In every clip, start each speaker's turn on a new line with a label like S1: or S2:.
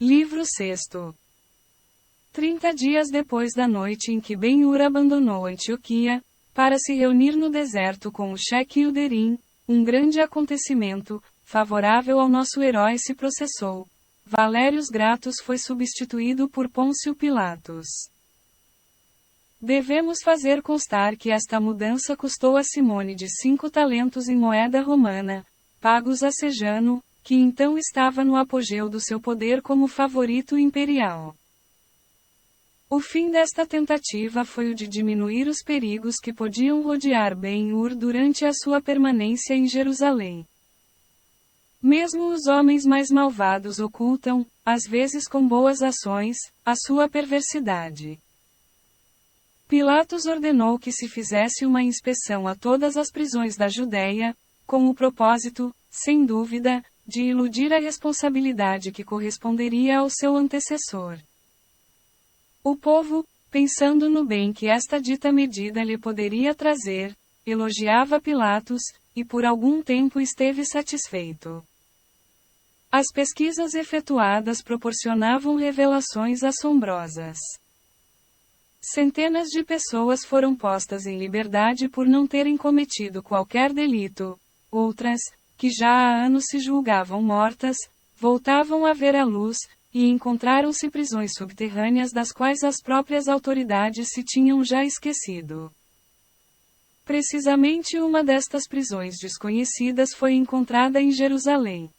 S1: Livro 6. 30 dias depois da noite em que Ben-Hur abandonou Antioquia, para se reunir no deserto com o Sheque Ilderim, um grande acontecimento, favorável ao nosso herói se processou. Valérios Gratus foi substituído por Pôncio Pilatos. Devemos fazer constar que esta mudança custou a Simone de 5 talentos em moeda romana, pagos a Sejano, que então estava no apogeu do seu poder como favorito imperial. O fim desta tentativa foi o de diminuir os perigos que podiam rodear Ben-Hur durante a sua permanência em Jerusalém. Mesmo os homens mais malvados ocultam, às vezes com boas ações, a sua perversidade. Pilatos ordenou que se fizesse uma inspeção a todas as prisões da Judéia, com o propósito, sem dúvida, de iludir a responsabilidade que corresponderia ao seu antecessor. O povo, pensando no bem que esta dita medida lhe poderia trazer, elogiava Pilatos, e por algum tempo esteve satisfeito. As pesquisas efetuadas proporcionavam revelações assombrosas. Centenas de pessoas foram postas em liberdade por não terem cometido qualquer delito, outras, que já há anos se julgavam mortas, voltavam a ver a luz, e encontraram-se prisões subterrâneas das quais as próprias autoridades se tinham já esquecido. Precisamente uma destas prisões desconhecidas foi encontrada em Jerusalém.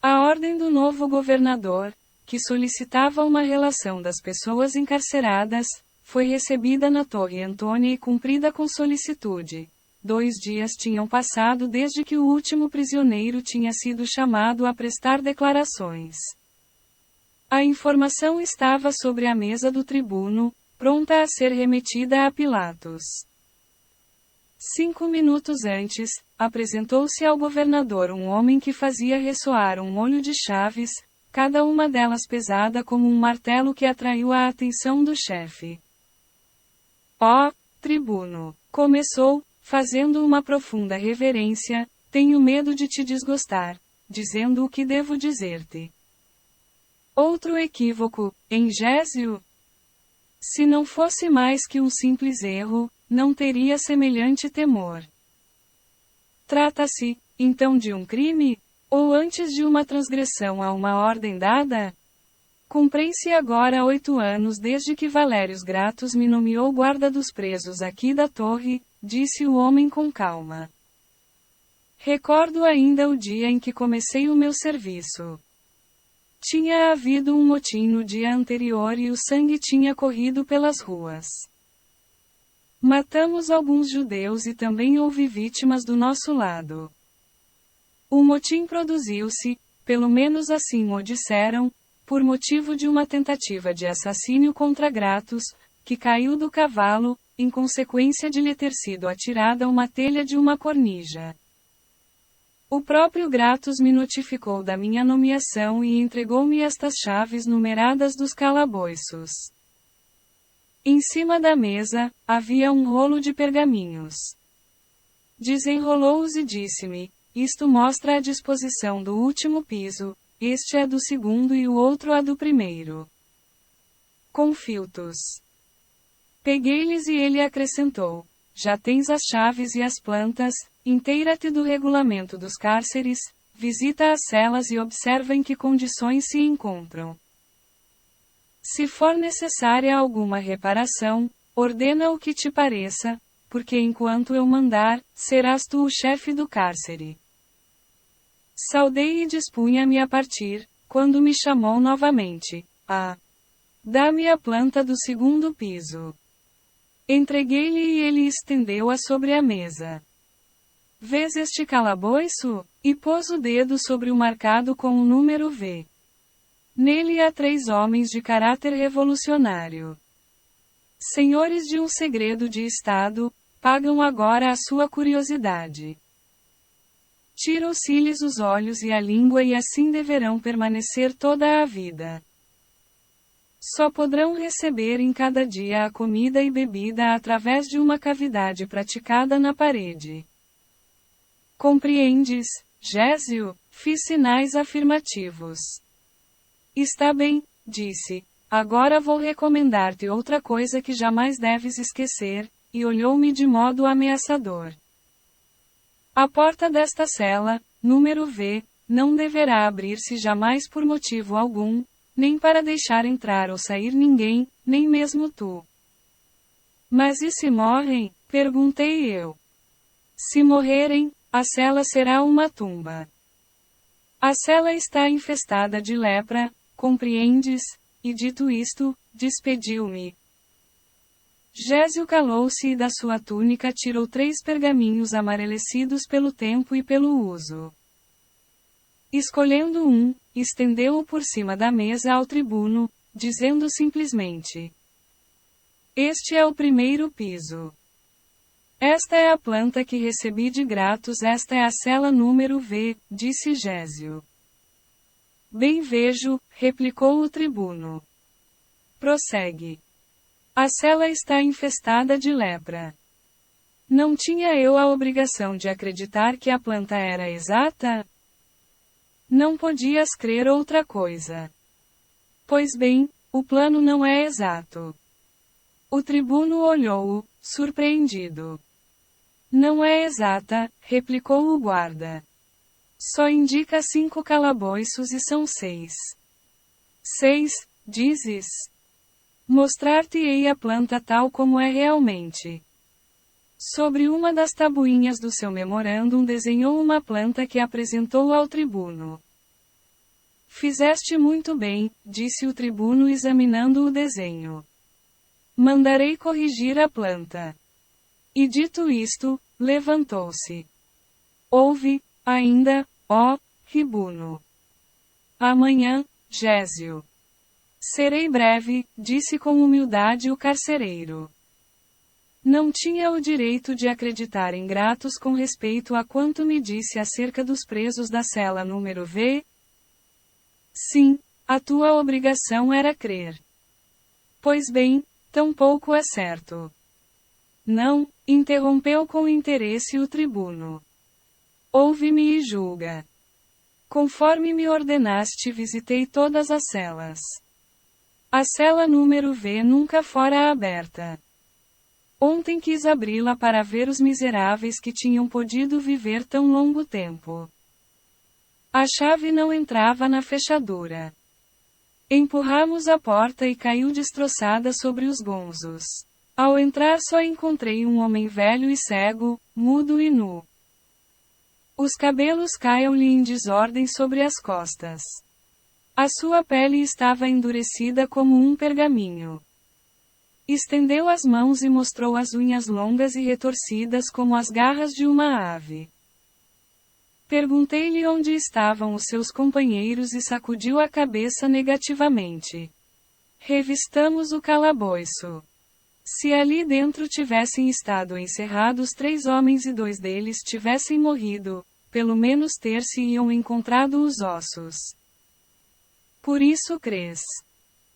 S1: A ordem do novo governador, que solicitava uma relação das pessoas encarceradas, foi recebida na Torre Antônia e cumprida com solicitude. 2 dias tinham passado desde que o último prisioneiro tinha sido chamado a prestar declarações. A informação estava sobre a mesa do tribuno, pronta a ser remetida a Pilatos. 5 minutos antes, apresentou-se ao governador um homem que fazia ressoar um molho de chaves, cada uma delas pesada como um martelo, que atraiu a atenção do chefe. Ó, tribuno, começou, fazendo uma profunda reverência, tenho medo de te desgostar, dizendo o que devo dizer-te. Outro equívoco, em Gésio? Se não fosse mais que um simples erro, não teria semelhante temor. Trata-se, então, de um crime? Ou antes de uma transgressão a uma ordem dada? Cumprem-se agora 8 anos desde que Valérios Gratus me nomeou guarda dos presos aqui da torre, disse o homem com calma. Recordo ainda o dia em que comecei o meu serviço. Tinha havido um motim no dia anterior e o sangue tinha corrido pelas ruas. Matamos alguns judeus e também houve vítimas do nosso lado. O motim produziu-se, pelo menos assim o disseram, por motivo de uma tentativa de assassínio contra Gratus, que caiu do cavalo, em consequência de lhe ter sido atirada uma telha de uma cornija. O próprio Gratus me notificou da minha nomeação e entregou-me estas chaves numeradas dos calabouços. Em cima da mesa, havia um rolo de pergaminhos. Desenrolou-os e disse-me, isto mostra a disposição do último piso, este é do segundo e o outro a do primeiro. Confiltos. Peguei-lhes e ele acrescentou, já tens as chaves e as plantas, inteira-te do regulamento dos cárceres, visita as celas e observa em que condições se encontram. Se for necessária alguma reparação, ordena o que te pareça, porque enquanto eu mandar, serás tu o chefe do cárcere. Saudei e dispunha-me a partir, quando me chamou novamente. Dá-me a planta do segundo piso. Entreguei-lhe e ele estendeu-a sobre a mesa. Vês este calabouço? E pôs o dedo sobre o marcado com o número V. Nele há 3 homens de caráter revolucionário. Senhores de um segredo de Estado, pagam agora a sua curiosidade. Tirou-se-lhes os olhos e a língua e assim deverão permanecer toda a vida. Só poderão receber em cada dia a comida e bebida através de uma cavidade praticada na parede. Compreendes, Gésio? Fiz sinais afirmativos. Está bem, disse. Agora vou recomendar-te outra coisa que jamais deves esquecer, e olhou-me de modo ameaçador. A porta desta cela, número V, não deverá abrir-se jamais por motivo algum, nem para deixar entrar ou sair ninguém, nem mesmo tu. Mas e se morrem? Perguntei eu. Se morrerem, a cela será uma tumba. A cela está infestada de lepra, compreendes? E dito isto, despediu-me. Gésio calou-se e da sua túnica tirou 3 pergaminhos amarelecidos pelo tempo e pelo uso. Escolhendo um, estendeu-o por cima da mesa ao tribuno, dizendo simplesmente: Este é o primeiro piso. Esta é a planta que recebi de Gratos, esta é a cela número V, disse Gésio. Bem vejo, replicou o tribuno. Prossegue. A cela está infestada de lepra. Não tinha eu a obrigação de acreditar que a planta era exata? Não podias crer outra coisa. Pois bem, o plano não é exato. O tribuno olhou-o, surpreendido. Não é exata, replicou o guarda. Só indica 5 calabouços e são 6. 6, dizes? Mostrar-te-ei a planta tal como é realmente. Sobre uma das tabuinhas do seu memorandum desenhou uma planta que apresentou ao tribuno. Fizeste muito bem, disse o tribuno examinando o desenho. Mandarei corrigir a planta. E dito isto, levantou-se. Ouve, ainda, ó, tribuno. Amanhã, Gésio. Serei breve, disse com humildade o carcereiro. Não tinha o direito de acreditar em Gratos com respeito a quanto me disse acerca dos presos da cela número V? Sim, a tua obrigação era crer. Pois bem, tampouco é certo. Não, interrompeu com interesse o tribuno. Ouve-me e julga. Conforme me ordenaste, visitei todas as celas. A cela número V nunca fora aberta. Ontem quis abri-la para ver os miseráveis que tinham podido viver tão longo tempo. A chave não entrava na fechadura. Empurramos a porta e caiu destroçada sobre os gonzos. Ao entrar só encontrei um homem velho e cego, mudo e nu. Os cabelos caíam-lhe em desordem sobre as costas. A sua pele estava endurecida como um pergaminho. Estendeu as mãos e mostrou as unhas longas e retorcidas como as garras de uma ave. Perguntei-lhe onde estavam os seus companheiros e sacudiu a cabeça negativamente. Revistamos o calabouço. Se ali dentro tivessem estado encerrados 3 homens e 2 deles tivessem morrido, pelo menos ter-se-iam encontrado os ossos. Por isso crês.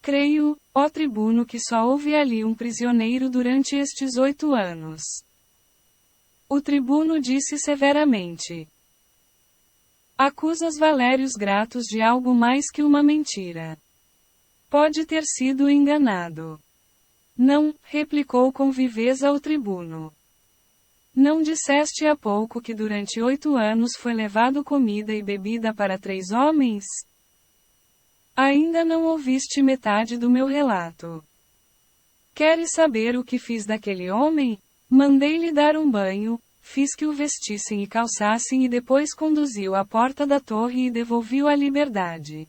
S1: Creio, ó tribuno, que só houve ali um prisioneiro durante estes 8 anos. O tribuno disse severamente. Acusas Valérios Gratos de algo mais que uma mentira. Pode ter sido enganado. Não, replicou com viveza o tribuno. Não disseste há pouco que durante 8 anos foi levado comida e bebida para 3 homens? Ainda não ouviste metade do meu relato. Queres saber o que fiz daquele homem? Mandei-lhe dar um banho, fiz que o vestissem e calçassem e depois conduzi-o à porta da torre e devolvi-o à liberdade.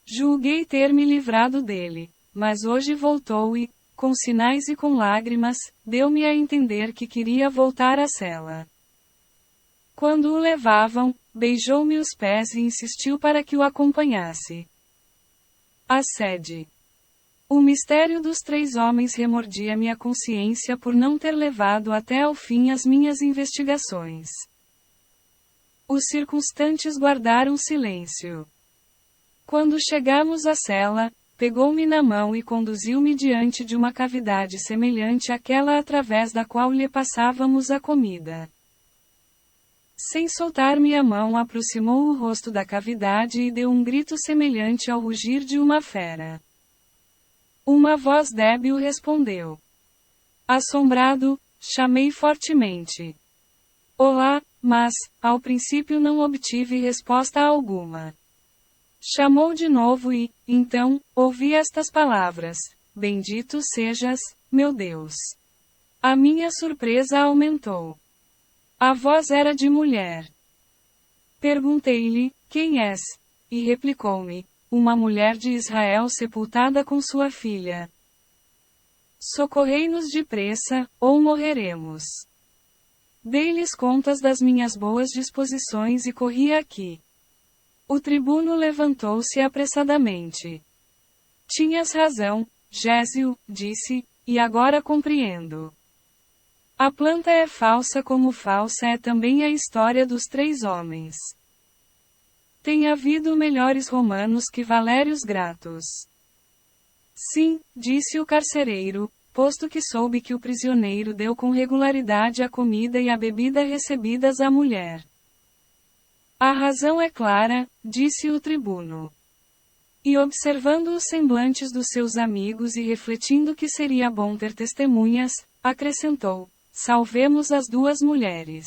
S1: Julguei ter me livrado dele, mas hoje voltou e, com sinais e com lágrimas, deu-me a entender que queria voltar à cela. Quando o levavam, beijou-me os pés e insistiu para que o acompanhasse. A sede. O mistério dos 3 homens remordia minha consciência por não ter levado até ao fim as minhas investigações. Os circunstantes guardaram silêncio. Quando chegamos à cela, pegou-me na mão e conduziu-me diante de uma cavidade semelhante àquela através da qual lhe passávamos a comida. Sem soltar-me a mão, aproximou o rosto da cavidade e deu um grito semelhante ao rugir de uma fera. Uma voz débil respondeu. Assombrado, chamei fortemente. Olá, mas, ao princípio não obtive resposta alguma. Chamou de novo e, então, ouvi estas palavras: Bendito sejas, meu Deus. A minha surpresa aumentou. A voz era de mulher. Perguntei-lhe, quem és? E replicou-me, uma mulher de Israel sepultada com sua filha. Socorrei-nos depressa, ou morreremos. Dei-lhes contas das minhas boas disposições e corri aqui. O tribuno levantou-se apressadamente. Tinhas razão, Gésio, disse, e agora compreendo. A planta é falsa como falsa é também a história dos 3 homens. Tem havido melhores romanos que Valérios Gratos. Sim, disse o carcereiro, posto que soube que o prisioneiro deu com regularidade a comida e a bebida recebidas à mulher. A razão é clara, disse o tribuno. E observando os semblantes dos seus amigos e refletindo que seria bom ter testemunhas, acrescentou: salvemos as 2 mulheres.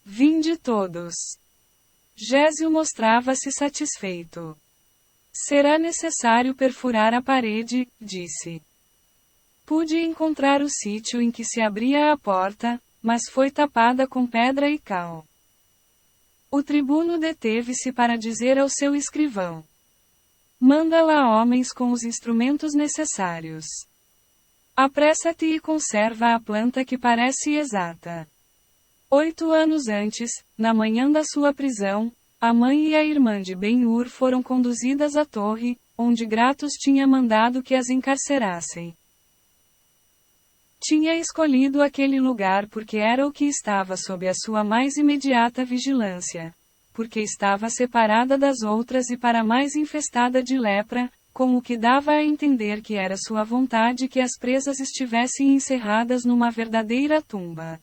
S1: Vinde todos. Gésio mostrava-se satisfeito. Será necessário perfurar a parede, disse. Pude encontrar o sítio em que se abria a porta, mas foi tapada com pedra e cal. O tribuno deteve-se para dizer ao seu escrivão: manda lá homens com os instrumentos necessários. Apressa-te e conserva a planta que parece exata. 8 anos antes, na manhã da sua prisão, a mãe e a irmã de Ben-Hur foram conduzidas à torre, onde Gratos tinha mandado que as encarcerassem. Tinha escolhido aquele lugar porque era o que estava sob a sua mais imediata vigilância, porque estava separada das outras e para mais infestada de lepra, com o que dava a entender que era sua vontade que as presas estivessem encerradas numa verdadeira tumba.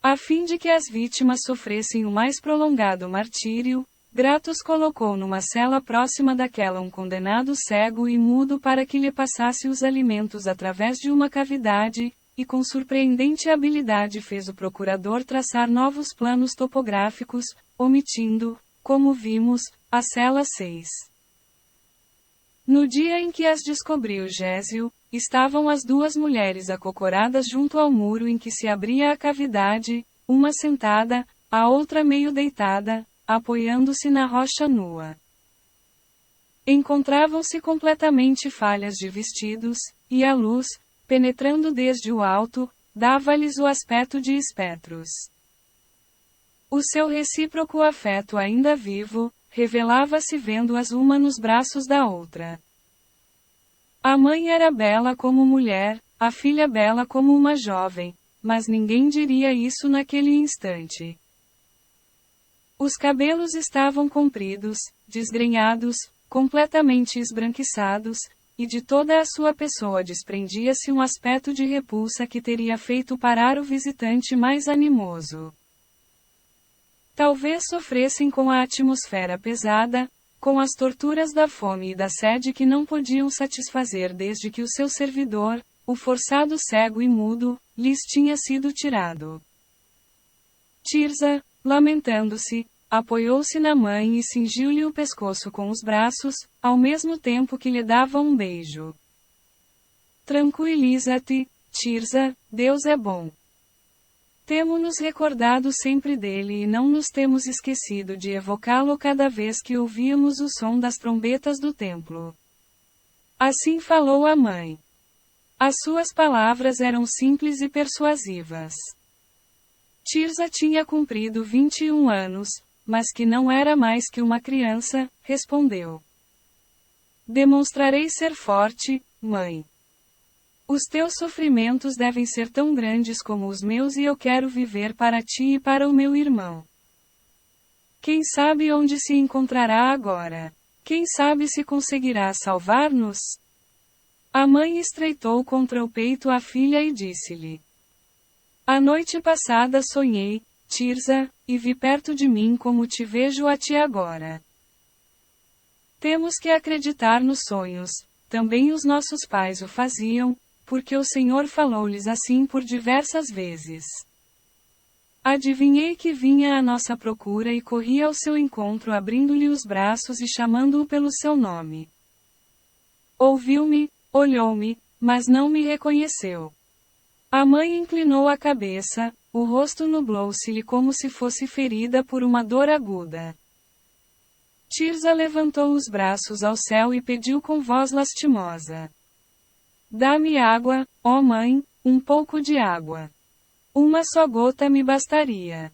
S1: A fim de que as vítimas sofressem o mais prolongado martírio, Gratos colocou numa cela próxima daquela um condenado cego e mudo para que lhe passasse os alimentos através de uma cavidade, e com surpreendente habilidade fez o procurador traçar novos planos topográficos, omitindo, como vimos, a cela 6. No dia em que as descobriu Gésio, estavam as 2 mulheres acocoradas junto ao muro em que se abria a cavidade, uma sentada, a outra meio deitada, apoiando-se na rocha nua. Encontravam-se completamente falhas de vestidos, e a luz, penetrando desde o alto, dava-lhes o aspecto de espectros. O seu recíproco afeto ainda vivo, revelava-se vendo-as uma nos braços da outra. A mãe era bela como mulher, a filha bela como uma jovem, mas ninguém diria isso naquele instante. Os cabelos estavam compridos, desgrenhados, completamente esbranquiçados, e de toda a sua pessoa desprendia-se um aspecto de repulsa que teria feito parar o visitante mais animoso. Talvez sofressem com a atmosfera pesada, com as torturas da fome e da sede que não podiam satisfazer desde que o seu servidor, o forçado cego e mudo, lhes tinha sido tirado. Tirza, lamentando-se, apoiou-se na mãe e cingiu-lhe o pescoço com os braços, ao mesmo tempo que lhe dava um beijo. Tranquiliza-te, Tirza, Deus é bom. Temo-nos recordado sempre dele e não nos temos esquecido de evocá-lo cada vez que ouvíamos o som das trombetas do templo. Assim falou a mãe. As suas palavras eram simples e persuasivas. Tirza tinha cumprido 21 anos, mas que não era mais que uma criança, respondeu. Demonstrarei ser forte, mãe. Os teus sofrimentos devem ser tão grandes como os meus e eu quero viver para ti e para o meu irmão. Quem sabe onde se encontrará agora? Quem sabe se conseguirá salvar-nos? A mãe estreitou contra o peito a filha e disse-lhe: A noite passada sonhei, Tirza, e vi perto de mim como te vejo a ti agora. Temos que acreditar nos sonhos, também os nossos pais o faziam, porque o Senhor falou-lhes assim por diversas vezes. Adivinhei que vinha à nossa procura e corri ao seu encontro abrindo-lhe os braços e chamando-o pelo seu nome. Ouviu-me, olhou-me, mas não me reconheceu. A mãe inclinou a cabeça, o rosto nublou-se-lhe como se fosse ferida por uma dor aguda. Tirza levantou os braços ao céu e pediu com voz lastimosa. Dá-me água, ó mãe, um pouco de água. Uma só gota me bastaria.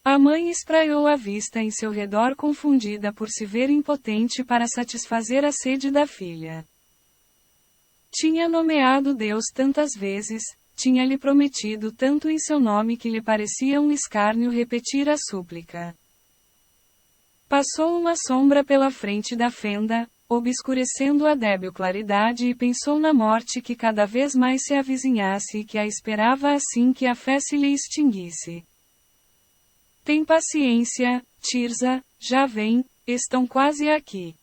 S1: A mãe espraiou a vista em seu redor confundida por se ver impotente para satisfazer a sede da filha. Tinha nomeado Deus tantas vezes, tinha-lhe prometido tanto em seu nome que lhe parecia um escárnio repetir a súplica. Passou uma sombra pela frente da fenda, obscurecendo a débil claridade e pensou na morte que cada vez mais se avizinhasse e que a esperava assim que a fé se lhe extinguisse. Tem paciência, Tirza, já vem, estão quase aqui.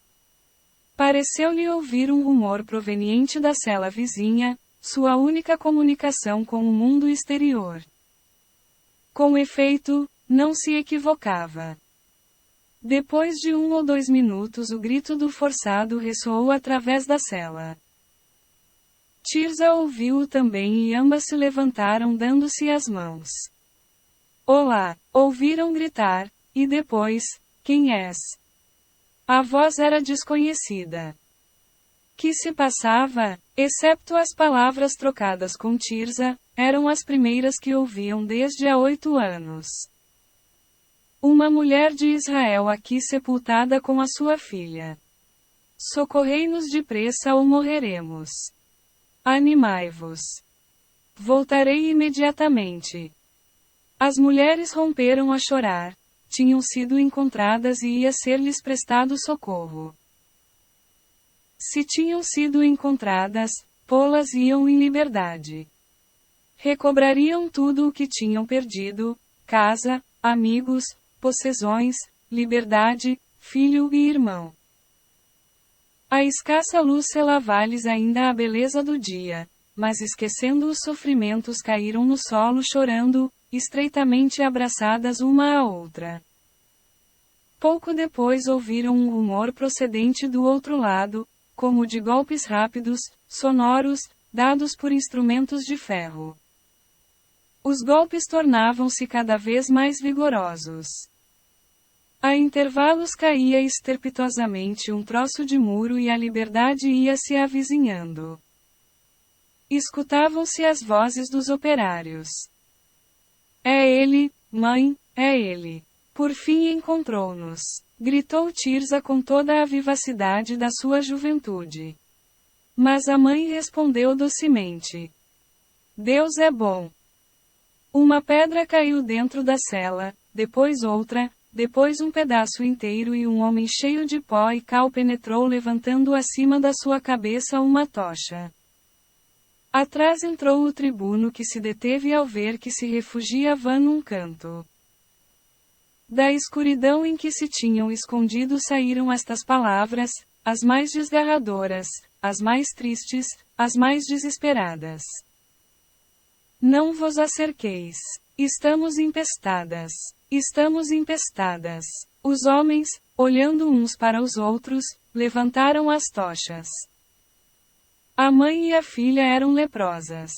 S1: Pareceu-lhe ouvir um rumor proveniente da cela vizinha, sua única comunicação com o mundo exterior. Com efeito, não se equivocava. Depois de 1 ou 2 minutos o grito do forçado ressoou através da cela. Tirza ouviu-o também e ambas se levantaram dando-se as mãos. Olá! Ouviram gritar, e depois, quem és? A voz era desconhecida. Que se passava, excepto as palavras trocadas com Tirza, eram as primeiras que ouviam desde há 8 anos. Uma mulher de Israel aqui sepultada com a sua filha. Socorrei-nos depressa ou morreremos. Animai-vos. Voltarei imediatamente. As mulheres romperam a chorar. Tinham sido encontradas e ia ser-lhes prestado socorro. Se tinham sido encontradas, pô-las iam em liberdade. Recobrariam tudo o que tinham perdido: casa, amigos, possessões, liberdade, filho e irmão. A escassa luz selava-lhes ainda a beleza do dia, mas esquecendo os sofrimentos caíram no solo chorando, estreitamente abraçadas uma à outra. Pouco depois ouviram um rumor procedente do outro lado, como de golpes rápidos, sonoros, dados por instrumentos de ferro. Os golpes tornavam-se cada vez mais vigorosos. A intervalos caía estrepitosamente um troço de muro e a liberdade ia se avizinhando. Escutavam-se as vozes dos operários. É ele, mãe, é ele. Por fim encontrou-nos, gritou Tirza com toda a vivacidade da sua juventude. Mas a mãe respondeu docemente. Deus é bom. Uma pedra caiu dentro da cela, depois outra, depois um pedaço inteiro e um homem cheio de pó e cal penetrou levantando acima da sua cabeça uma tocha. Atrás entrou o tribuno que se deteve ao ver que se refugiava num canto. Da escuridão em que se tinham escondido saíram estas palavras, as mais desgarradoras, as mais tristes, as mais desesperadas. Não vos acerqueis. Estamos empestadas. Estamos empestadas. Os homens, olhando uns para os outros, levantaram as tochas. A mãe e a filha eram leprosas.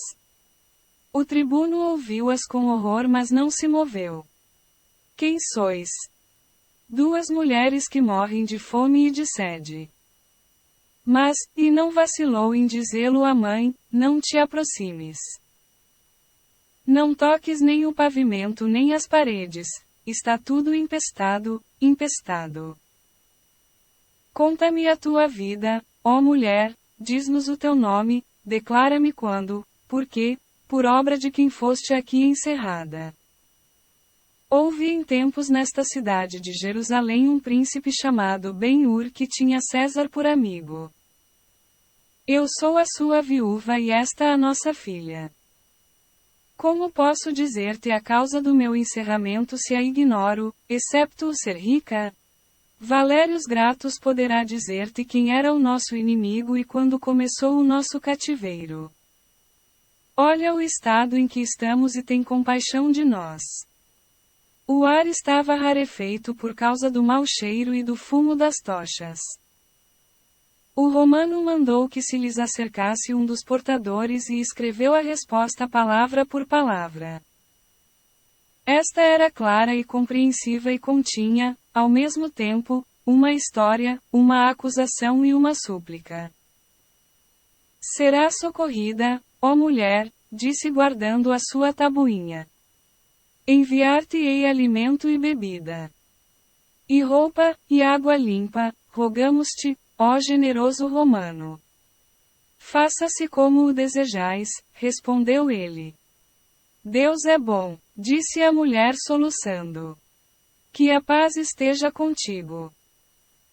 S1: O tribuno ouviu-as com horror, mas não se moveu. Quem sois? 2 mulheres que morrem de fome e de sede. Mas, e não vacilou em dizê-lo à mãe, não te aproximes. Não toques nem o pavimento nem as paredes, está tudo empestado, empestado. Conta-me a tua vida, ó mulher, diz-nos o teu nome, declara-me quando, por quê, por obra de quem foste aqui encerrada. Houve em tempos nesta cidade de Jerusalém um príncipe chamado Ben-Ur que tinha César por amigo. Eu sou a sua viúva e esta a nossa filha. Como posso dizer-te a causa do meu encerramento se a ignoro, excepto o ser rica? Valérios Gratus poderá dizer-te quem era o nosso inimigo e quando começou o nosso cativeiro. Olha o estado em que estamos e tem compaixão de nós. O ar estava rarefeito por causa do mau cheiro e do fumo das tochas. O romano mandou que se lhes acercasse um dos portadores e escreveu a resposta palavra por palavra. Esta era clara e compreensiva e continha, ao mesmo tempo, uma história, uma acusação e uma súplica. Serás socorrida, ó mulher, disse guardando a sua tabuinha. Enviar-te-ei alimento e bebida. E roupa, e água limpa, rogamos-te, ó generoso romano. Faça-se como o desejais, respondeu ele. Deus é bom, disse a mulher soluçando. Que a paz esteja contigo.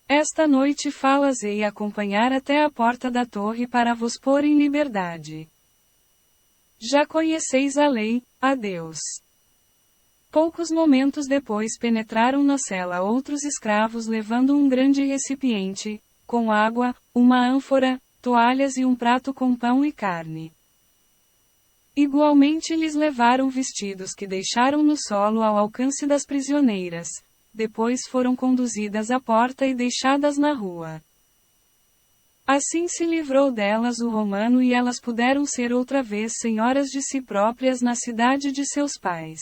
S1: Esta noite falas-ei acompanhar até a porta da torre para vos pôr em liberdade. Já conheceis a lei, a Deus. Poucos momentos depois penetraram na cela outros escravos levando um grande recipiente, com água, uma ânfora, toalhas e um prato com pão e carne. Igualmente lhes levaram vestidos que deixaram no solo ao alcance das prisioneiras, depois foram conduzidas à porta e deixadas na rua. Assim se livrou delas o romano e elas puderam ser outra vez senhoras de si próprias na cidade de seus pais.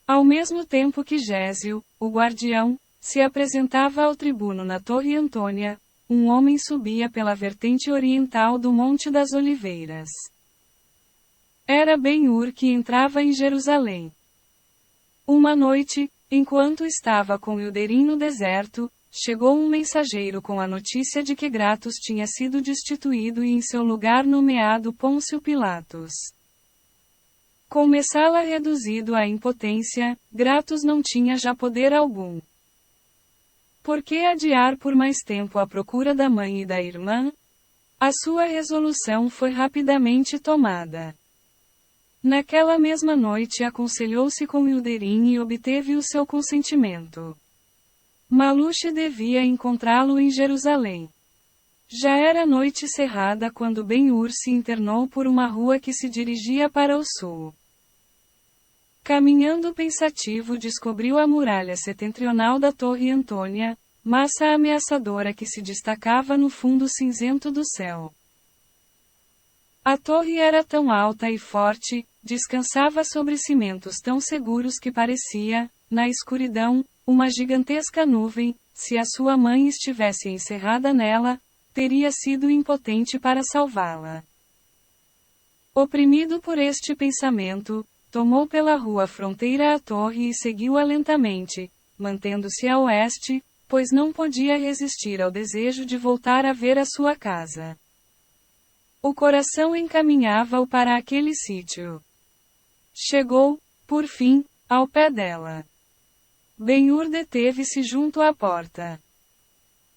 S1: Ao mesmo tempo que Gésio, o guardião, se apresentava ao tribuno na Torre Antônia, um homem subia pela vertente oriental do Monte das Oliveiras. Era Ben-Hur que entrava em Jerusalém. Uma noite, enquanto estava com Ilderim no deserto, chegou um mensageiro com a notícia de que Gratus tinha sido destituído e em seu lugar nomeado Pôncio Pilatos. Com Messala reduzido à impotência, Gratus não tinha já poder algum. Por que adiar por mais tempo a procura da mãe e da irmã? A sua resolução foi rapidamente tomada. Naquela mesma noite aconselhou-se com Ilderim e obteve o seu consentimento. Maluche devia encontrá-lo em Jerusalém. Já era noite cerrada quando Ben-Hur se internou por uma rua que se dirigia para o sul. Caminhando pensativo descobriu a muralha setentrional da Torre Antônia, massa ameaçadora que se destacava no fundo cinzento do céu. A torre era tão alta e forte, descansava sobre cimentos tão seguros que parecia, na escuridão, uma gigantesca nuvem. Se a sua mãe estivesse encerrada nela, teria sido impotente para salvá-la. Oprimido por este pensamento, tomou pela rua fronteira a torre e seguiu-a lentamente, mantendo-se a oeste, pois não podia resistir ao desejo de voltar a ver a sua casa. O coração encaminhava-o para aquele sítio. Chegou, por fim, ao pé dela. Ben-Hur deteve-se junto à porta.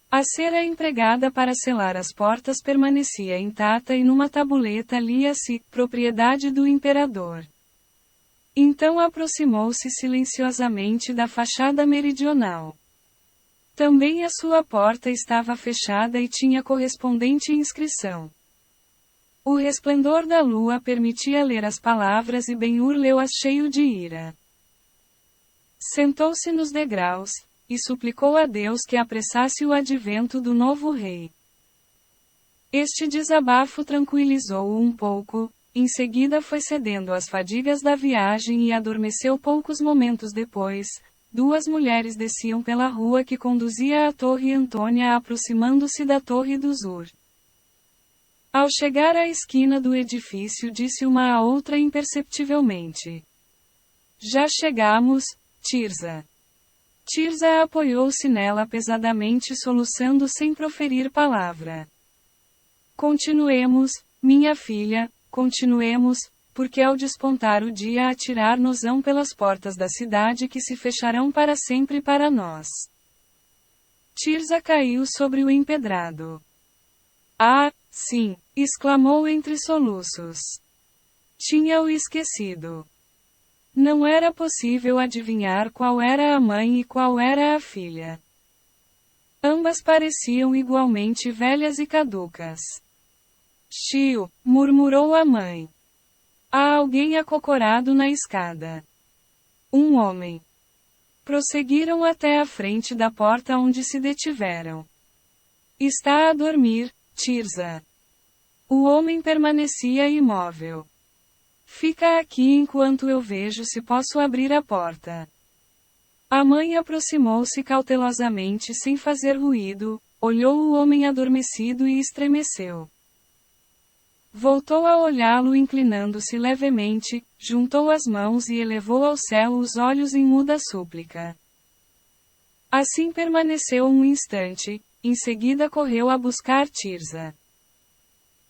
S1: A cera empregada para selar as portas permanecia intacta e numa tabuleta lia-se, propriedade do imperador. Então aproximou-se silenciosamente da fachada meridional. Também a sua porta estava fechada e tinha correspondente inscrição. O resplendor da lua permitia ler as palavras e Ben-Hur leu-as cheio de ira. Sentou-se nos degraus, e suplicou a Deus que apressasse o advento do novo rei. Este desabafo tranquilizou-o um pouco, em seguida foi cedendo às fadigas da viagem e adormeceu poucos momentos depois. Duas mulheres desciam pela rua que conduzia à Torre Antônia aproximando-se da Torre do Zur. Ao chegar à esquina do edifício disse uma à outra imperceptivelmente. Já chegamos, Tirza. Tirza apoiou-se nela pesadamente soluçando sem proferir palavra. Continuemos, minha filha, continuemos, porque ao despontar o dia atirar-nos-ão pelas portas da cidade que se fecharão para sempre para nós. Tirza caiu sobre o empedrado. Ah, sim, exclamou entre soluços. Tinha-o esquecido. Não era possível adivinhar qual era a mãe e qual era a filha. Ambas pareciam igualmente velhas e caducas. Tio, murmurou a mãe. Há alguém acocorado na escada. Um homem. Prosseguiram até a frente da porta onde se detiveram. Está a dormir, Tirza. O homem permanecia imóvel. Fica aqui enquanto eu vejo se posso abrir a porta. A mãe aproximou-se cautelosamente sem fazer ruído, olhou o homem adormecido e estremeceu. Voltou a olhá-lo inclinando-se levemente, juntou as mãos e elevou ao céu os olhos em muda súplica. Assim permaneceu um instante, em seguida correu a buscar Tirza.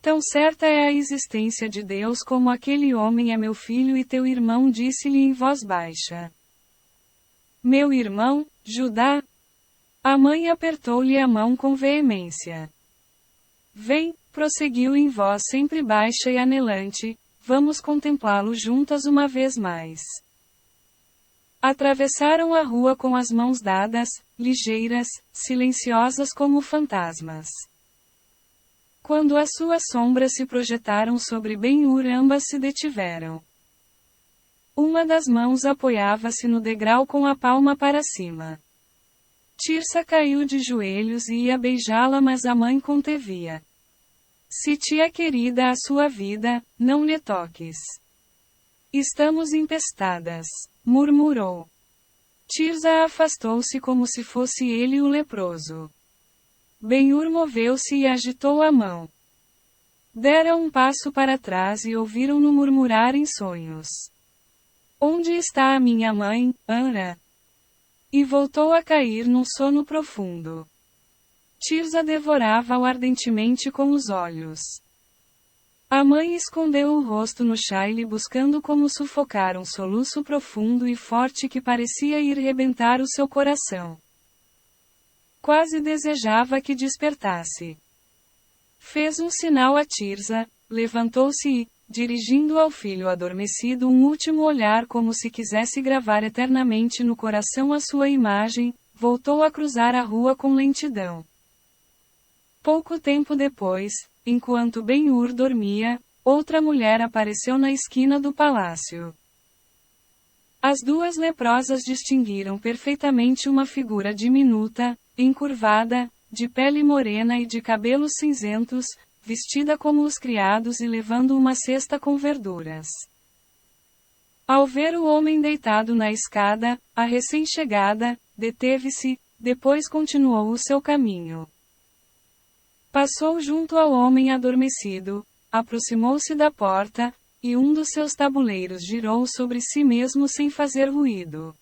S1: Tão certa é a existência de Deus como aquele homem é meu filho e teu irmão, disse-lhe em voz baixa. Meu irmão, Judá? A mãe apertou-lhe a mão com veemência. Vem, prosseguiu em voz sempre baixa e anelante, vamos contemplá-lo juntas uma vez mais. Atravessaram a rua com as mãos dadas, ligeiras, silenciosas como fantasmas. Quando as suas sombras se projetaram sobre Ben-Hur, ambas se detiveram. Uma das mãos apoiava-se no degrau com a palma para cima. Tirsa caiu de joelhos e ia beijá-la, mas a mãe contevia. Se tia querida a sua vida, não lhe toques. Estamos empestadas, murmurou. Tirza afastou-se como se fosse ele o leproso. Ben-Hur moveu-se e agitou a mão. Dera um passo para trás e ouviram-no murmurar em sonhos. Onde está a minha mãe, Anra? E voltou a cair num sono profundo. Tirza devorava-o ardentemente com os olhos. A mãe escondeu o rosto no chale buscando como sufocar um soluço profundo e forte que parecia ir rebentar o seu coração. Quase desejava que despertasse. Fez um sinal a Tirza, levantou-se e, dirigindo ao filho adormecido um último olhar como se quisesse gravar eternamente no coração a sua imagem, voltou a cruzar a rua com lentidão. Pouco tempo depois, enquanto Ben-Hur dormia, outra mulher apareceu na esquina do palácio. As duas leprosas distinguiram perfeitamente uma figura diminuta, encurvada, de pele morena e de cabelos cinzentos, vestida como os criados e levando uma cesta com verduras. Ao ver o homem deitado na escada, a recém-chegada, deteve-se, depois continuou o seu caminho. Passou junto ao homem adormecido, aproximou-se da porta, e um dos seus tabuleiros girou sobre si mesmo sem fazer ruído.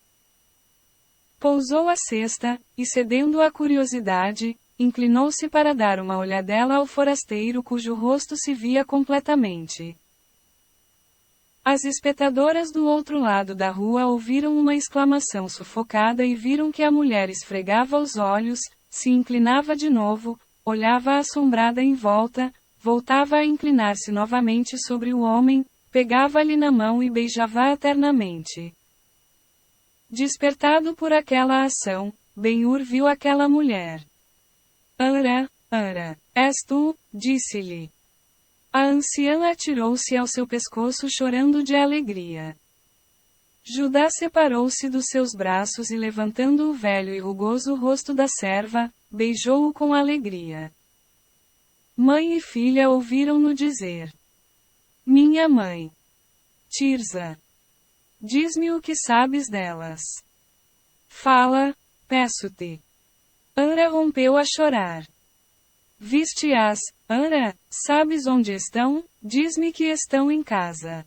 S1: Pousou a cesta, e cedendo à curiosidade, inclinou-se para dar uma olhadela ao forasteiro cujo rosto se via completamente. As espectadoras do outro lado da rua ouviram uma exclamação sufocada e viram que a mulher esfregava os olhos, se inclinava de novo, olhava assombrada em volta, voltava a inclinar-se novamente sobre o homem, pegava-lhe na mão e beijava-a eternamente. Despertado por aquela ação, Ben-Hur viu aquela mulher. Anra, Anra, és tu? Disse-lhe. A anciã atirou-se ao seu pescoço chorando de alegria. Judá separou-se dos seus braços e levantando o velho e rugoso rosto da serva, beijou-o com alegria. Mãe e filha ouviram-no dizer. Minha mãe. Tirza. Diz-me o que sabes delas. Fala, peço-te. Anra rompeu a chorar. Viste-as, Anra, sabes onde estão? Diz-me que estão em casa.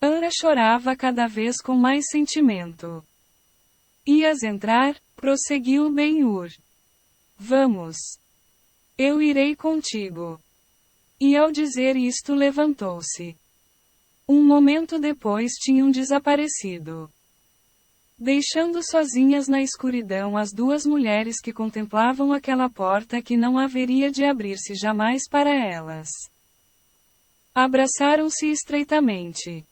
S1: Anra chorava cada vez com mais sentimento. Ias entrar? Prosseguiu Ben-Hur. Vamos. Eu irei contigo. E ao dizer isto levantou-se. Um momento depois tinham desaparecido. Deixando sozinhas na escuridão as duas mulheres que contemplavam aquela porta que não haveria de abrir-se jamais para elas. Abraçaram-se estreitamente.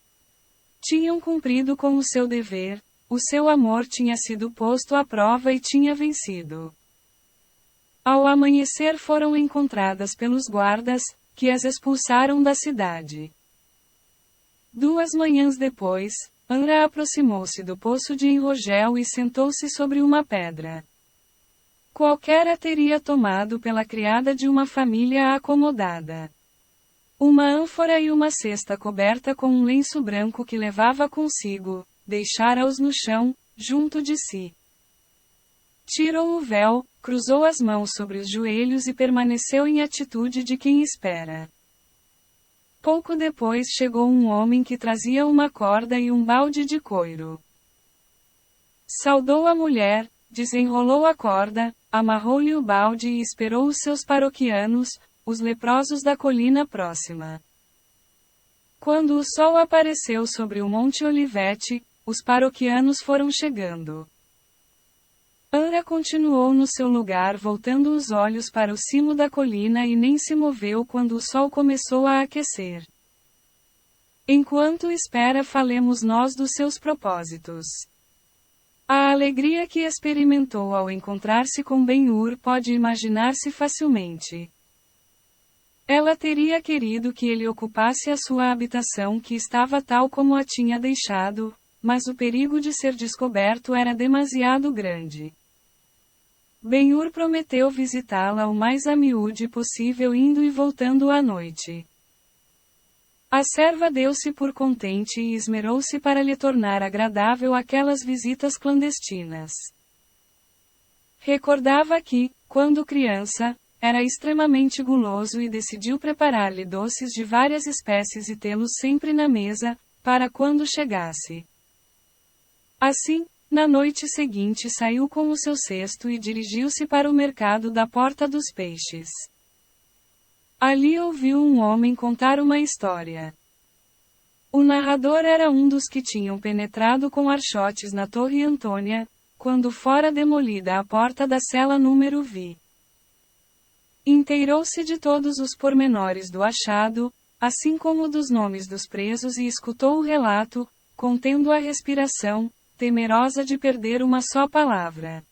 S1: Tinham cumprido com o seu dever, o seu amor tinha sido posto à prova e tinha vencido. Ao amanhecer foram encontradas pelos guardas, que as expulsaram da cidade. 2 manhãs depois, Anra aproximou-se do poço de Enrogel e sentou-se sobre uma pedra. Qualquer a teria tomado pela criada de uma família acomodada. Uma ânfora e uma cesta coberta com um lenço branco que levava consigo, deixara-os no chão, junto de si. Tirou o véu, cruzou as mãos sobre os joelhos e permaneceu em atitude de quem espera. Pouco depois chegou um homem que trazia uma corda e um balde de couro. Saudou a mulher, desenrolou a corda, amarrou-lhe o balde e esperou os seus paroquianos, os leprosos da colina próxima. Quando o sol apareceu sobre o Monte Olivete, os paroquianos foram chegando. Anra continuou no seu lugar voltando os olhos para o cimo da colina e nem se moveu quando o sol começou a aquecer. Enquanto espera, falemos nós dos seus propósitos. A alegria que experimentou ao encontrar-se com Ben-Hur pode imaginar-se facilmente. Ela teria querido que ele ocupasse a sua habitação que estava tal como a tinha deixado, mas o perigo de ser descoberto era demasiado grande. Ben-Hur prometeu visitá-la o mais a miúde possível indo e voltando à noite. A serva deu-se por contente e esmerou-se para lhe tornar agradável aquelas visitas clandestinas. Recordava que, quando criança, era extremamente guloso e decidiu preparar-lhe doces de várias espécies e tê-los sempre na mesa, para quando chegasse. Assim, na noite seguinte saiu com o seu cesto e dirigiu-se para o mercado da Porta dos Peixes. Ali ouviu um homem contar uma história. O narrador era um dos que tinham penetrado com archotes na Torre Antônia, quando fora demolida a porta da cela número V. Inteirou-se de todos os pormenores do achado, assim como dos nomes dos presos e escutou o relato, contendo a respiração, temerosa de perder uma só palavra.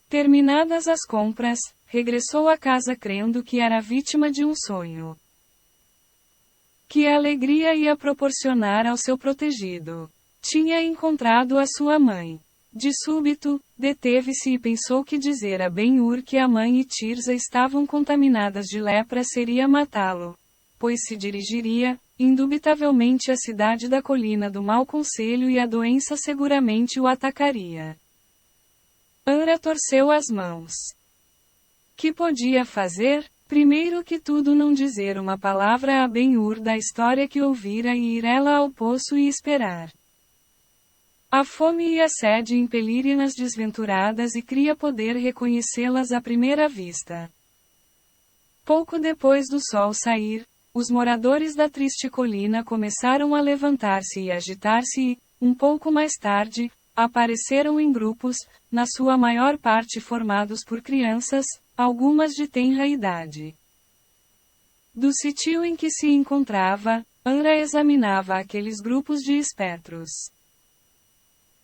S1: Terminadas as compras, regressou à casa crendo que era vítima de um sonho. Que alegria ia proporcionar ao seu protegido! Tinha encontrado a sua mãe. De súbito, deteve-se e pensou que dizer a Ben-Hur que a mãe e Tirza estavam contaminadas de lepra seria matá-lo, pois se dirigiria, indubitavelmente à cidade da colina do mau conselho e a doença seguramente o atacaria. Anra torceu as mãos. Que podia fazer? Primeiro que tudo não dizer uma palavra a Ben-Hur da história que ouvira e ir ela ao poço e esperar. A fome e a sede impeliriam-nas desventuradas e cria poder reconhecê-las à primeira vista. Pouco depois do sol sair, os moradores da triste colina começaram a levantar-se e agitar-se e, um pouco mais tarde, apareceram em grupos, na sua maior parte formados por crianças, algumas de tenra idade. Do sítio em que se encontrava, Anra examinava aqueles grupos de espectros.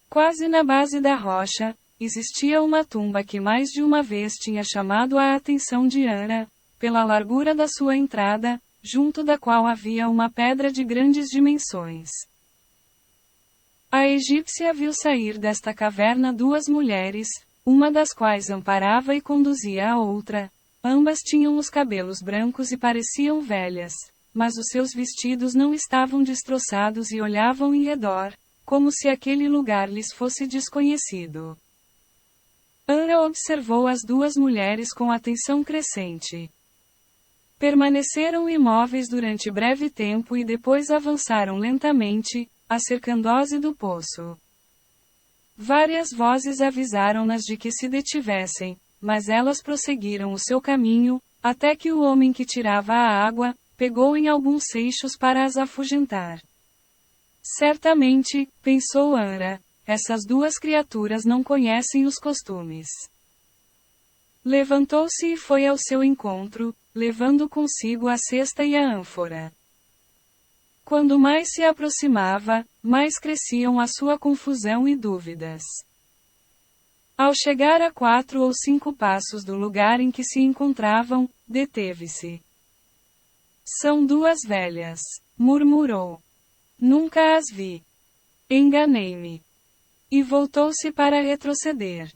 S1: Quase na base da rocha, existia uma tumba que mais de uma vez tinha chamado a atenção de Anra, pela largura da sua entrada, junto da qual havia uma pedra de grandes dimensões. A egípcia viu sair desta caverna 2 mulheres, uma das quais amparava e conduzia a outra. Ambas tinham os cabelos brancos e pareciam velhas, mas os seus vestidos não estavam destroçados e olhavam em redor, como se aquele lugar lhes fosse desconhecido. Anra observou as 2 mulheres com atenção crescente. Permaneceram imóveis durante breve tempo e depois avançaram lentamente, acercando-se do poço. Várias vozes avisaram-nas de que se detivessem, mas elas prosseguiram o seu caminho, até que o homem que tirava a água, pegou em alguns seixos para as afugentar. Certamente, pensou Anra, essas 2 criaturas não conhecem os costumes. Levantou-se e foi ao seu encontro, levando consigo a cesta e a ânfora. Quando mais se aproximava, mais cresciam a sua confusão e dúvidas. Ao chegar a 4 ou 5 passos do lugar em que se encontravam, deteve-se. São duas velhas, murmurou. Nunca as vi. Enganei-me. E voltou-se para retroceder.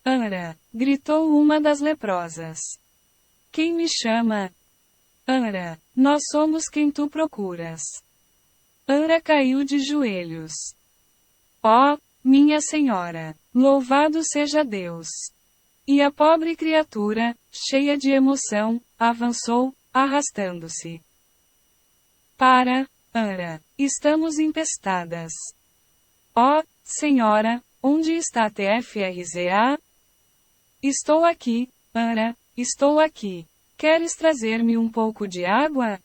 S1: Anra, gritou uma das leprosas. Quem me chama? Anra, nós somos quem tu procuras. Anra caiu de joelhos. Ó, minha senhora, louvado seja Deus. E a pobre criatura, cheia de emoção, avançou, arrastando-se. Para, Anra, estamos empestadas. Ó, senhora, onde está TFRZA? Estou aqui, Anra, estou aqui. Queres trazer-me um pouco de água?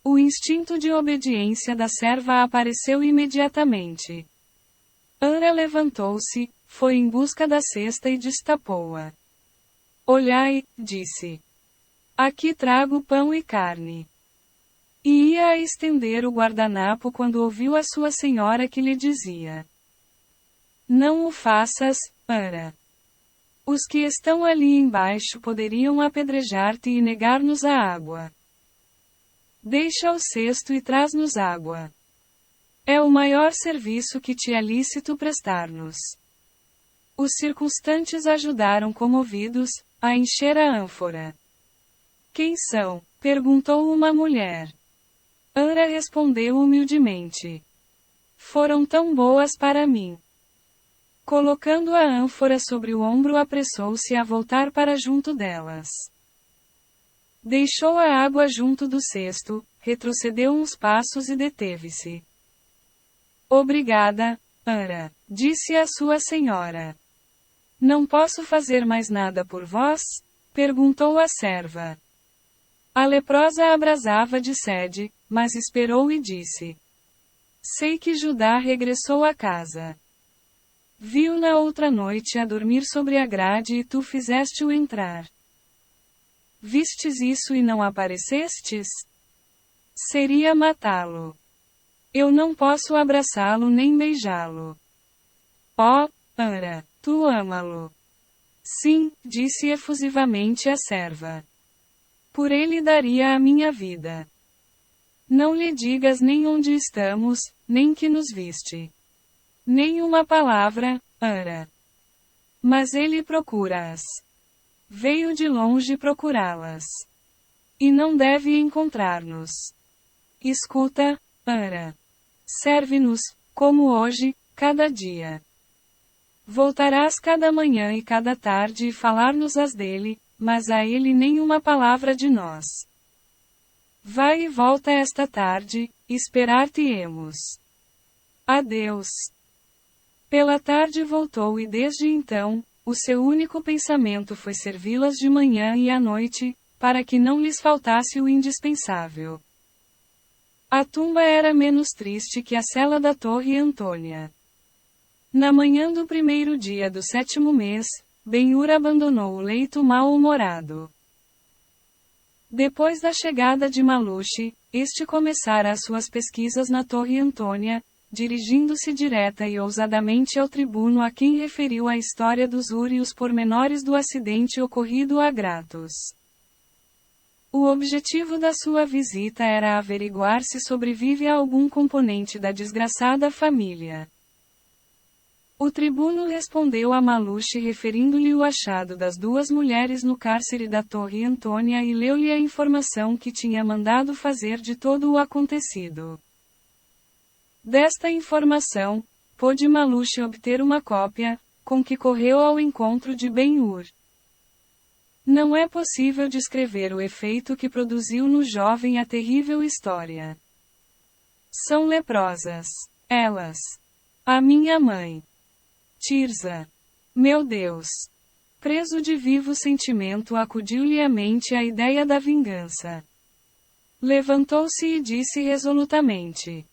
S1: O instinto de obediência da serva apareceu imediatamente. Anra levantou-se, foi em busca da cesta e destapou-a. Olhai, disse. Aqui trago pão e carne. E ia a estender o guardanapo quando ouviu a sua senhora que lhe dizia: Não o faças, Anra. Os que estão ali embaixo poderiam apedrejar-te e negar-nos a água. Deixa o cesto e traz-nos água. É o maior serviço que te é lícito prestar-nos. Os circunstantes ajudaram comovidos, a encher a ânfora. Quem são? Perguntou uma mulher. Anra respondeu humildemente. Foram tão boas para mim. Colocando a ânfora sobre o ombro, apressou-se a voltar para junto delas. Deixou a água junto do cesto, retrocedeu uns passos e deteve-se. Obrigada, Anra, disse a sua senhora. Não posso fazer mais nada por vós? Perguntou a serva. A leprosa abrasava de sede, mas esperou e disse: Sei que Judá regressou a casa. Viu-na outra noite a dormir sobre a grade e tu fizeste-o entrar. Vistes isso e não aparecestes? Seria matá-lo. Eu não posso abraçá-lo nem beijá-lo. Ó, Anra, tu ama-lo. Sim, disse efusivamente a serva. Por ele daria a minha vida. Não lhe digas nem onde estamos, nem que nos viste. Nem uma palavra, Anra. Mas ele procura-as. Veio de longe procurá-las. E não deve encontrar-nos. Escuta, Anra. Serve-nos, como hoje, cada dia. Voltarás cada manhã e cada tarde e falar-nos-ás dele, mas a ele nenhuma palavra de nós. Vai e volta esta tarde, esperar-te-emos. Adeus. Pela tarde voltou e desde então, o seu único pensamento foi servi-las de manhã e à noite, para que não lhes faltasse o indispensável. A tumba era menos triste que a cela da Torre Antônia. Na manhã do primeiro dia do 7º mês, Ben-Hur abandonou o leito mal-humorado. Depois da chegada de Maluche, este começara as suas pesquisas na Torre Antônia, dirigindo-se direta e ousadamente ao tribuno a quem referiu a história dos Ur e os pormenores do acidente ocorrido a Gratos. O objetivo da sua visita era averiguar se sobrevive a algum componente da desgraçada família. O tribuno respondeu a Maluche referindo-lhe o achado das duas mulheres no cárcere da Torre Antônia e leu-lhe a informação que tinha mandado fazer de todo o acontecido. Desta informação, pôde Maluche obter uma cópia, com que correu ao encontro de Ben-Hur. Não é possível descrever o efeito que produziu no jovem a terrível história. São leprosas. Elas. A minha mãe. Tirza. Meu Deus. Preso de vivo sentimento, acudiu-lhe à mente a ideia da vingança. Levantou-se e disse resolutamente: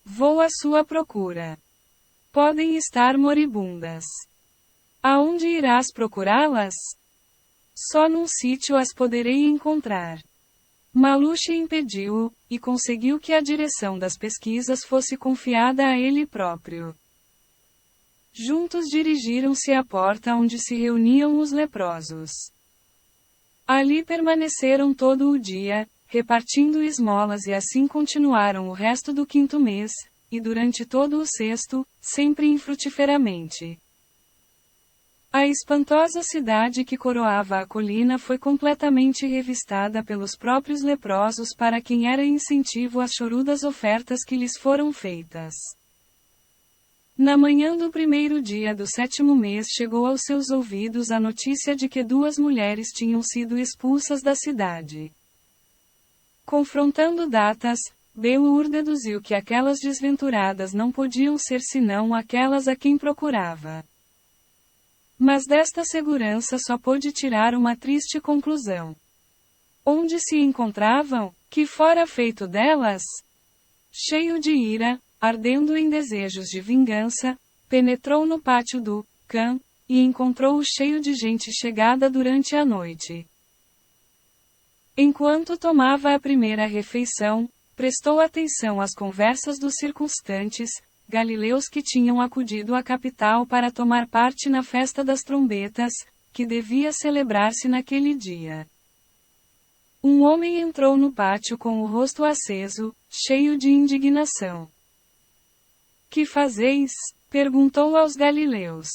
S1: Vou à sua procura. Podem estar moribundas. Aonde irás procurá-las? Só num sítio as poderei encontrar. Maluche impediu-o, e conseguiu que a direção das pesquisas fosse confiada a ele próprio. Juntos dirigiram-se à porta onde se reuniam os leprosos. Ali permaneceram todo o dia, repartindo esmolas e assim continuaram o resto do 5º mês, e durante todo o 6º, sempre infrutiferamente. A espantosa cidade que coroava a colina foi completamente revistada pelos próprios leprosos para quem era incentivo às chorudas ofertas que lhes foram feitas. Na manhã do 1º dia do 7º mês chegou aos seus ouvidos a notícia de que 2 mulheres tinham sido expulsas da cidade. Confrontando datas, Beur deduziu que aquelas desventuradas não podiam ser senão aquelas a quem procurava. Mas desta segurança só pôde tirar uma triste conclusão. Onde se encontravam? Que fora feito delas? Cheio de ira, ardendo em desejos de vingança, penetrou no pátio do Cã, e encontrou-o cheio de gente chegada durante a noite. Enquanto tomava a primeira refeição, prestou atenção às conversas dos circunstantes, galileus que tinham acudido à capital para tomar parte na festa das trombetas, que devia celebrar-se naquele dia. Um homem entrou no pátio com o rosto aceso, cheio de indignação. Que fazeis? Perguntou aos galileus.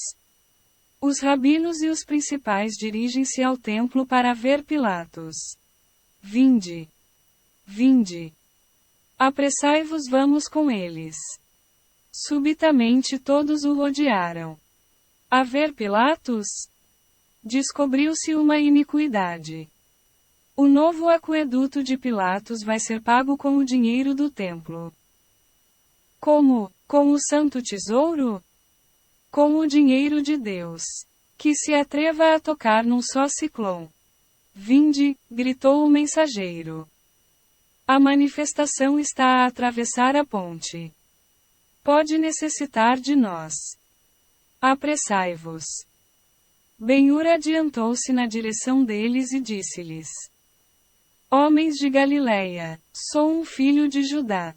S1: Os rabinos e os principais dirigem-se ao templo para ver Pilatos. Vinde. Vinde. Apressai-vos, vamos com eles. Subitamente todos o rodearam. A ver Pilatos? Descobriu-se uma iniquidade. O novo aqueduto de Pilatos vai ser pago com o dinheiro do templo. Como? Com o santo tesouro? Com o dinheiro de Deus. Que se atreva a tocar num só ciclone. Vinde, gritou o mensageiro. A manifestação está a atravessar a ponte. Pode necessitar de nós. Apressai-vos. Ben-Hur adiantou-se na direção deles e disse-lhes: Homens de Galileia, sou um filho de Judá.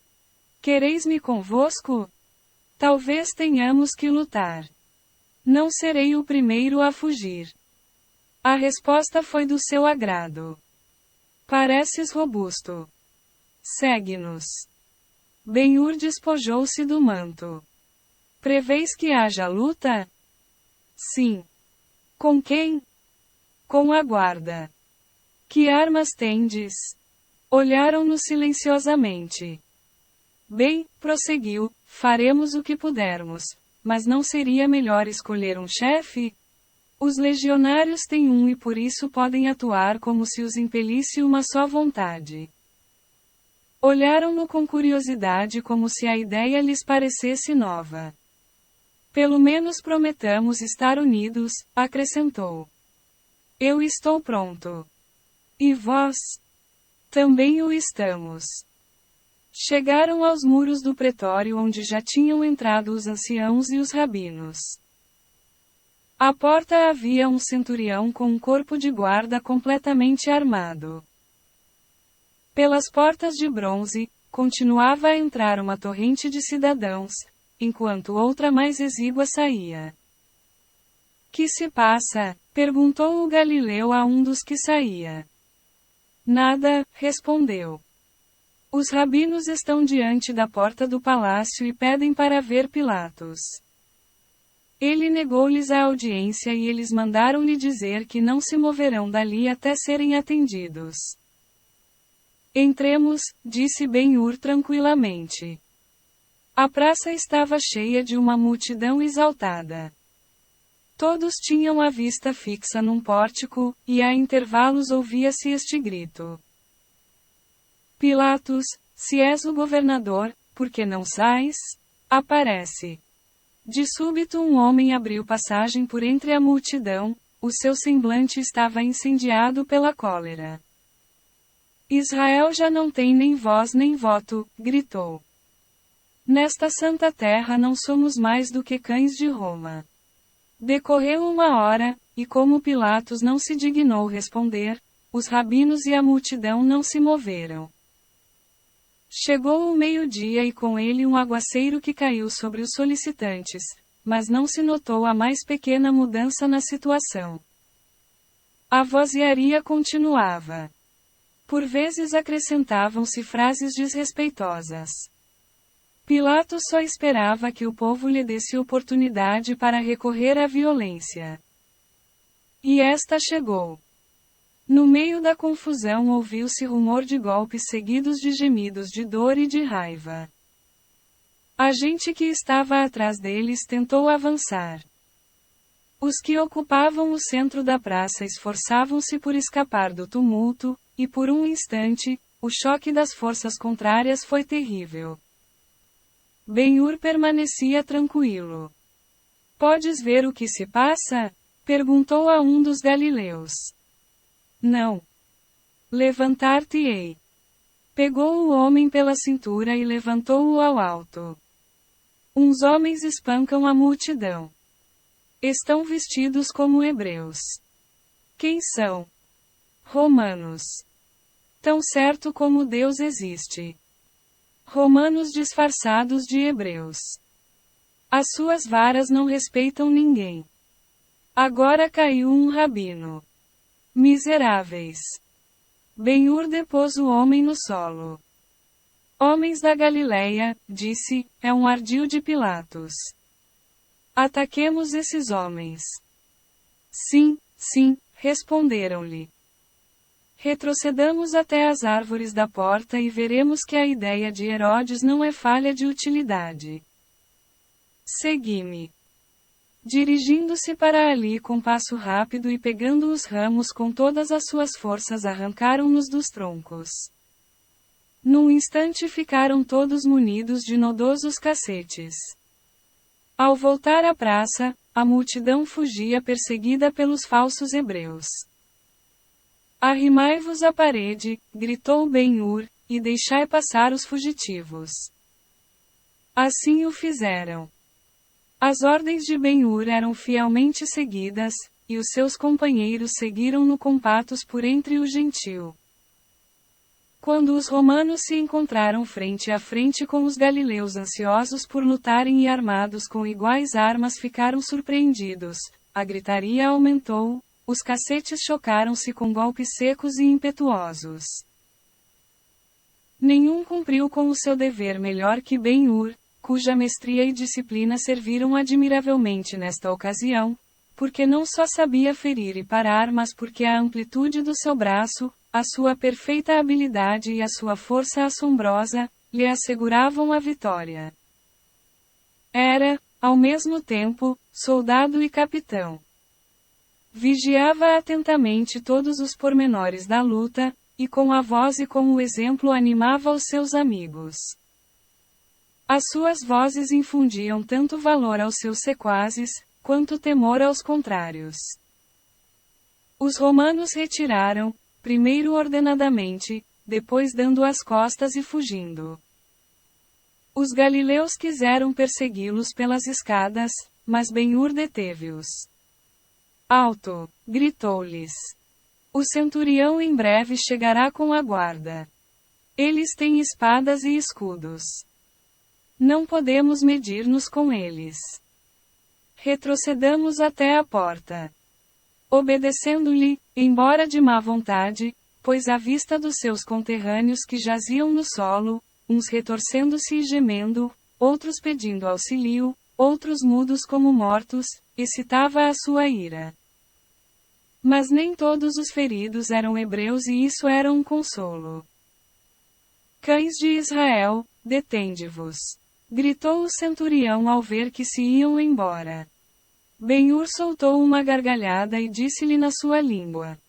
S1: Quereis-me convosco? Talvez tenhamos que lutar. Não serei o primeiro a fugir. A resposta foi do seu agrado. Pareces robusto. Segue-nos. Ben-Hur despojou-se do manto. Preveis que haja luta? Sim. Com quem? Com a guarda. Que armas tendes? Olharam-no silenciosamente. Bem, prosseguiu, faremos o que pudermos, mas não seria melhor escolher um chefe? Os legionários têm um e por isso podem atuar como se os impelisse uma só vontade. Olharam-no com curiosidade como se a ideia lhes parecesse nova. Pelo menos prometamos estar unidos, acrescentou. Eu estou pronto. E vós? Também o estamos. Chegaram aos muros do pretório onde já tinham entrado os anciãos e os rabinos. À porta havia um centurião com um corpo de guarda completamente armado. Pelas portas de bronze, continuava a entrar uma torrente de cidadãos, enquanto outra mais exígua saía. Que se passa? Perguntou o galileu a um dos que saía. Nada, respondeu. Os rabinos estão diante da porta do palácio e pedem para ver Pilatos. Ele negou-lhes a audiência e eles mandaram-lhe dizer que não se moverão dali até serem atendidos. Entremos, disse Ben-Hur tranquilamente. A praça estava cheia de uma multidão exaltada. Todos tinham a vista fixa num pórtico, e a intervalos ouvia-se este grito. Pilatos, se és o governador, por que não sais? Aparece. De súbito um homem abriu passagem por entre a multidão, o seu semblante estava incendiado pela cólera. Israel já não tem nem voz nem voto, gritou. Nesta santa terra não somos mais do que cães de Roma. Decorreu uma hora, e como Pilatos não se dignou responder, os rabinos e a multidão não se moveram. Chegou o meio-dia e com ele um aguaceiro que caiu sobre os solicitantes, mas não se notou a mais pequena mudança na situação. A vozearia continuava. Por vezes acrescentavam-se frases desrespeitosas. Pilatos só esperava que o povo lhe desse oportunidade para recorrer à violência. E esta chegou. No meio da confusão ouviu-se rumor de golpes seguidos de gemidos de dor e de raiva. A gente que estava atrás deles tentou avançar. Os que ocupavam o centro da praça esforçavam-se por escapar do tumulto, e por um instante, o choque das forças contrárias foi terrível. Ben-Hur permanecia tranquilo. Podes ver o que se passa? Perguntou a um dos galileus. Não. Levantar-te-ei. Pegou o homem pela cintura e levantou-o ao alto. Uns homens espancam a multidão. Estão vestidos como hebreus. Quem são? Romanos. Tão certo como Deus existe. Romanos disfarçados de hebreus. As suas varas não respeitam ninguém. Agora caiu um rabino. Miseráveis. Ben-Hur depôs o homem no solo. Homens da Galileia, disse, é um ardil de Pilatos. Ataquemos esses homens. Sim, sim, responderam-lhe. Retrocedamos até as árvores da porta e veremos que a ideia de Herodes não é falha de utilidade. Segui-me. Dirigindo-se para ali com passo rápido e pegando os ramos com todas as suas forças arrancaram-nos dos troncos. Num instante ficaram todos munidos de nodosos cacetes. Ao voltar à praça, a multidão fugia perseguida pelos falsos hebreus. Arrimai-vos à parede, gritou Ben-Hur, e deixai passar os fugitivos. Assim o fizeram. As ordens de Ben-Hur eram fielmente seguidas, e os seus companheiros seguiram-no compatos por entre o gentil. Quando os romanos se encontraram frente a frente com os galileus ansiosos por lutarem e armados com iguais armas ficaram surpreendidos, a gritaria aumentou, os cacetes chocaram-se com golpes secos e impetuosos. Nenhum cumpriu com o seu dever melhor que Ben-Hur, cuja mestria e disciplina serviram admiravelmente nesta ocasião, porque não só sabia ferir e parar mas porque a amplitude do seu braço, a sua perfeita habilidade e a sua força assombrosa, lhe asseguravam a vitória. Era, ao mesmo tempo, soldado e capitão. Vigiava atentamente todos os pormenores da luta, e com a voz e com o exemplo animava os seus amigos. As suas vozes infundiam tanto valor aos seus sequazes, quanto temor aos contrários. Os romanos retiraram, primeiro ordenadamente, depois dando as costas e fugindo. Os galileus quiseram persegui-los pelas escadas, mas Ben-Hur deteve-os. Alto! Gritou-lhes. O centurião em breve chegará com a guarda. Eles têm espadas e escudos. Não podemos medir-nos com eles. Retrocedamos até a porta. Obedecendo-lhe, embora de má vontade, pois à vista dos seus conterrâneos que jaziam no solo, uns retorcendo-se e gemendo, outros pedindo auxílio, outros mudos como mortos, excitava a sua ira. Mas nem todos os feridos eram hebreus e isso era um consolo. Cães de Israel, detende-vos! Gritou o centurião ao ver que se iam embora. Ben-Hur soltou uma gargalhada e disse-lhe na sua língua: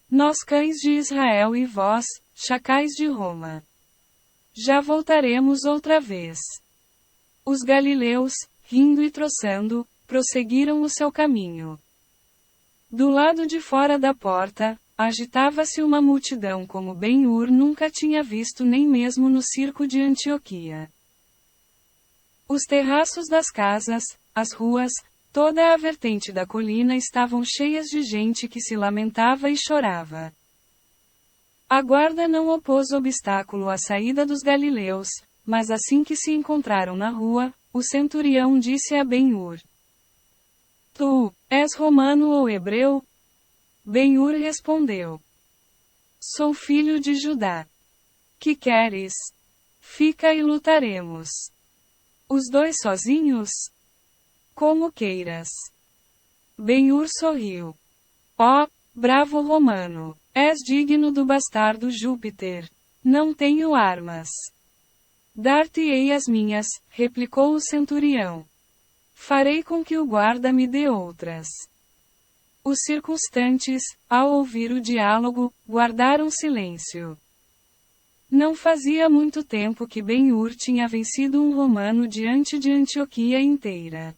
S1: Nós cães de Israel e vós, chacais de Roma. Já voltaremos outra vez. Os galileus, rindo e troçando, prosseguiram o seu caminho. Do lado de fora da porta, agitava-se uma multidão como Ben-Hur nunca tinha visto nem mesmo no circo de Antioquia. Os terraços das casas, as ruas, toda a vertente da colina estavam cheias de gente que se lamentava e chorava. A guarda não opôs obstáculo à saída dos galileus, mas assim que se encontraram na rua, o centurião disse a Ben-Hur: Tu, és romano ou hebreu? Ben-Hur respondeu: Sou filho de Judá. Que queres? Fica e lutaremos. Os dois sozinhos? Como queiras. Ben-Hur sorriu. Ó, bravo romano, és digno do bastardo Júpiter. Não tenho armas. Dar-te-ei as minhas, replicou o centurião. Farei com que o guarda me dê outras. Os circunstantes, ao ouvir o diálogo, guardaram silêncio. Não fazia muito tempo que Ben-Hur tinha vencido um romano diante de Antioquia inteira.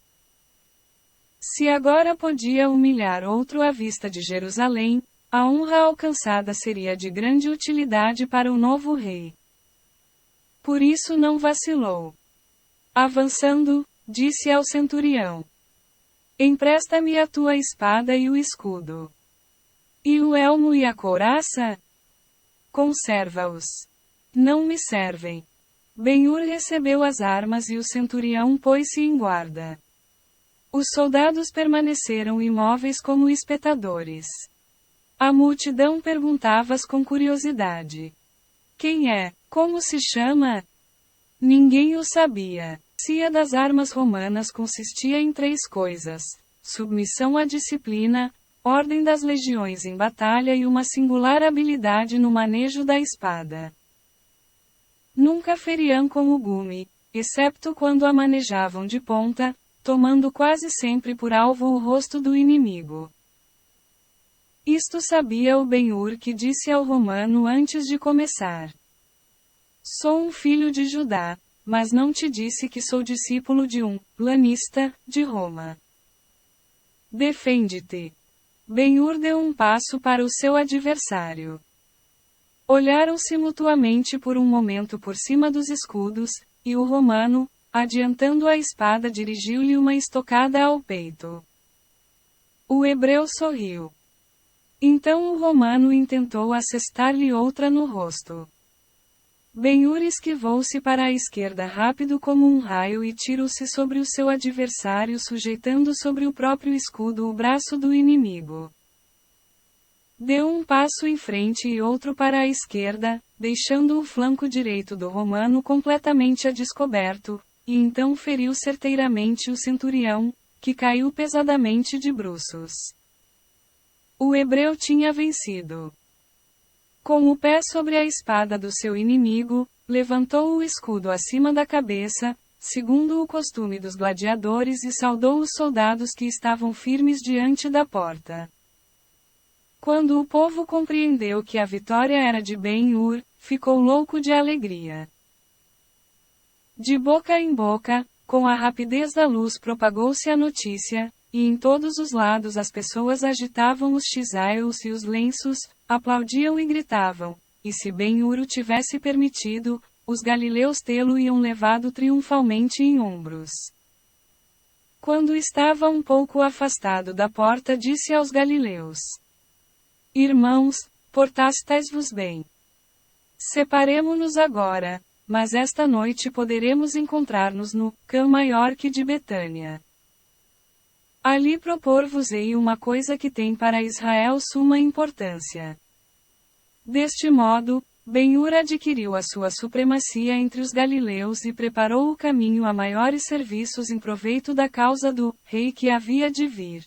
S1: Se agora podia humilhar outro à vista de Jerusalém, a honra alcançada seria de grande utilidade para o novo rei. Por isso não vacilou. Avançando, disse ao centurião: Empresta-me a tua espada e o escudo. E o elmo e a couraça? Conserva-os. Não me servem. Ben-Hur recebeu as armas e o centurião pôs-se em guarda. Os soldados permaneceram imóveis como espectadores. A multidão perguntava-as com curiosidade: Quem é? Como se chama? Ninguém o sabia. A ciência das armas romanas consistia em 3 coisas: submissão à disciplina, ordem das legiões em batalha e uma singular habilidade no manejo da espada. Nunca feriam com o gume, excepto quando a manejavam de ponta, tomando quase sempre por alvo o rosto do inimigo. Isto sabia o Ben-Hur, que disse ao romano antes de começar: Sou um filho de Judá, mas não te disse que sou discípulo de um lanista de Roma. Defende-te. Ben-Hur deu um passo para o seu adversário. Olharam-se mutuamente por um momento por cima dos escudos, e o romano, adiantando a espada, dirigiu-lhe uma estocada ao peito. O hebreu sorriu. Então o romano intentou assestar-lhe outra no rosto. Ben-Hur esquivou-se para a esquerda rápido como um raio e tirou-se sobre o seu adversário, sujeitando sobre o próprio escudo o braço do inimigo. Deu um passo em frente e outro para a esquerda, deixando o flanco direito do romano completamente a descoberto, e então feriu certeiramente o centurião, que caiu pesadamente de bruços. O hebreu tinha vencido. Com o pé sobre a espada do seu inimigo, levantou o escudo acima da cabeça, segundo o costume dos gladiadores, e saudou os soldados que estavam firmes diante da porta. Quando o povo compreendeu que a vitória era de Ben-Hur, ficou louco de alegria. De boca em boca, com a rapidez da luz propagou-se a notícia, e em todos os lados as pessoas agitavam os chisaios e os lenços, aplaudiam e gritavam, e se Ben-Hur o tivesse permitido, os galileus tê-lo iam levado triunfalmente em ombros. Quando estava um pouco afastado da porta, disse aos galileus: Irmãos, portastais-vos bem. Separemo-nos agora, mas esta noite poderemos encontrar-nos no Cã maior que de Betânia. Ali propor-vos-ei uma coisa que tem para Israel suma importância. Deste modo, Ben-Hur adquiriu a sua supremacia entre os galileus e preparou o caminho a maiores serviços em proveito da causa do rei que havia de vir.